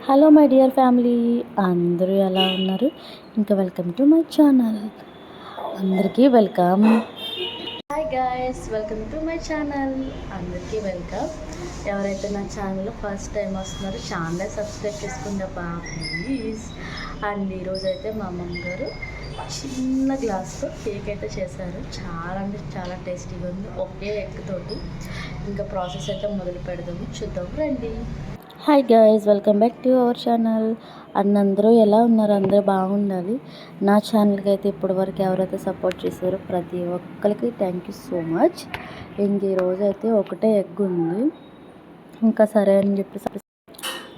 Hello my dear family, అందరూ ఎలా ఉన్నారు? ఇంకా వెల్కమ్ టు మై ఛానల్. అందరికీ welcome. Hi guys, welcome to my channel. అందరికీ వెల్కమ్. ఎవరైతే నా ఛానల్లో ఫస్ట్ టైం వస్తున్నారో ఛానల్ సబ్స్క్రైబ్ చేసుకుంటా ప్లీజ్. అండ్ ఈరోజు అయితే మా అమ్మమ్మ గారు చిన్న గ్లాస్తో కేక్ అయితే చేశారు. చాలా అంటే చాలా టేస్టీగా ఉంది, ఒకే ఎగ్ తోటి. ఇంకా ప్రాసెస్ అయితే మొదలు పెడదాము, చూద్దాం రండి. Hi guys, welcome back to our channel. అందరూ ఎలా ఉన్నారు? అందరూ బాగుండాలి. నా ఛానల్కి అయితే ఇప్పటి వరకు ఎవరైతే సపోర్ట్ చేశారో ప్రతి ఒక్కరికి థ్యాంక్ యూ సో మచ్. ఇంక ఈరోజు అయితే ఒకటే ఎగ్ ఉంది. ఇంకా సరే అని చెప్పేసి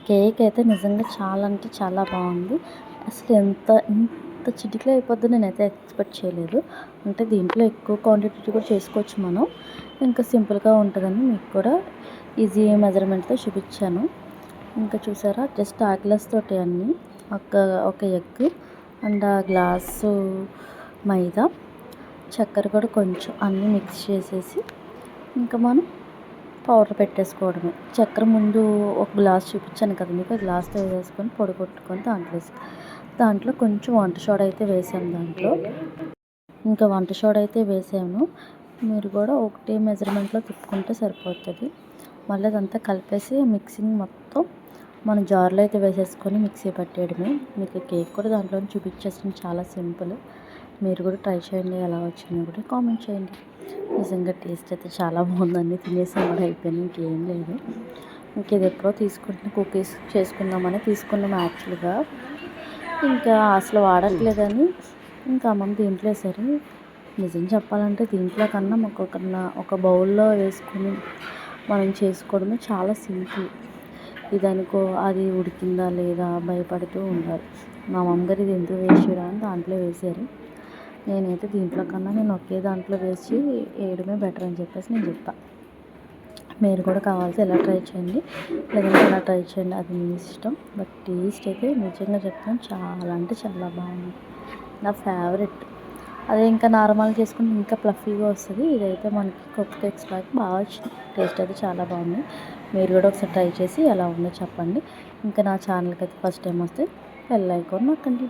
కేక్ అయితే నిజంగా చాలా అంటే చాలా బాగుంది. అసలు ఇంత చిటికలో అయిపోద్ది నేనైతే ఎక్స్పెక్ట్ చేయలేదు. అంటే దీంట్లో ఎక్కువ క్వాంటిటీ కూడా చేసుకోవచ్చు మనం. ఇంకా సింపుల్గా ఉంటుందని మీకు కూడా ఈజీ మెజర్మెంట్తో చూపించాను. ఇంకా చూసారా, జస్ట్ ఆ గ్లాస్ తోటి అన్నీ ఒక ఎగ్ అండ్ ఆ గ్లాసు మైదా, చక్కెర కూడా కొంచెం అన్నీ మిక్స్ చేసేసి ఇంకా మనం పౌడర్ పెట్టేసుకోవడమే. చక్కెర ముందు ఒక గ్లాస్ చూపించాను కదా మీకు, గ్లాస్తో వేసుకొని పొడి కొట్టుకొని దాంట్లో కొంచెం వంట సోడా అయితే వేసాను. ఇంకా వంట సోడా అయితే వేసాను. మీరు కూడా ఒకటే మెజర్మెంట్లో తిప్పుకుంటే సరిపోతుంది. మళ్ళీ అదంతా కలిపేసి మిక్సింగ్ మొత్తం మన జార్లో అయితే వేసేసుకొని మిక్సీ పట్టేయడమే. మీకు కేక్ కూడా దాంట్లో చూపించేసింది, చాలా సింపుల్. మీరు కూడా ట్రై చేయండి, ఎలా వచ్చిందో కూడా కామెంట్ చేయండి. నిజంగా టేస్ట్ అయితే చాలా బాగుందండి. తినేసి కూడా అయిపోయింది, ఇంకేం లేదు. ఇంక ఇది ఎప్పుడో కుకీస్ చేసుకుందామని తీసుకున్నాం యాక్చువల్గా. ఇంకా అసలు వాడట్లేదని ఇంకా అమ్మమ్మ దీంట్లో వేసారు. నిజం చెప్పాలంటే దీంట్లో కన్నా ఒక బౌల్లో వేసుకొని మనం చేసుకోవడమే చాలా సింపుల్. ఇదనుకో అది ఉడికిందా లేదా భయపడుతూ ఉండాలి. మా మమ్మగారు ఇది ఎందుకు వేసారా అని దాంట్లో వేసారు. నేనైతే దీంట్లో కన్నా ఒకే దాంట్లో వేసి వేయడమే బెటర్ అని చెప్పేసి నేను చెప్పాను. మీరు కూడా కావాల్సి ఎలా ట్రై చేయండి, లేదంటే ఎలా ట్రై చేయండి, అది మీ ఇష్టం. బట్ టేస్ట్ అయితే నిజంగా చెప్తాను, చాలా అంటే చాలా బాగుంది. నా ఫేవరెట్. అదే ఇంకా నార్మల్ చేసుకుంటే ఇంకా ఫ్లఫీగా వస్తుంది. ఇదైతే మనకి కొత్త ఎక్స్ట్రాకి బాగా వచ్చింది. టేస్ట్ అయితే చాలా బాగుంది. మీరు కూడా ఒకసారి ట్రై చేసి ఎలా ఉందో చెప్పండి. ఇంకా నా ఛానల్కి అయితే ఫస్ట్ టైం వస్తే బెల్ ఐకాన్ నొక్కండి.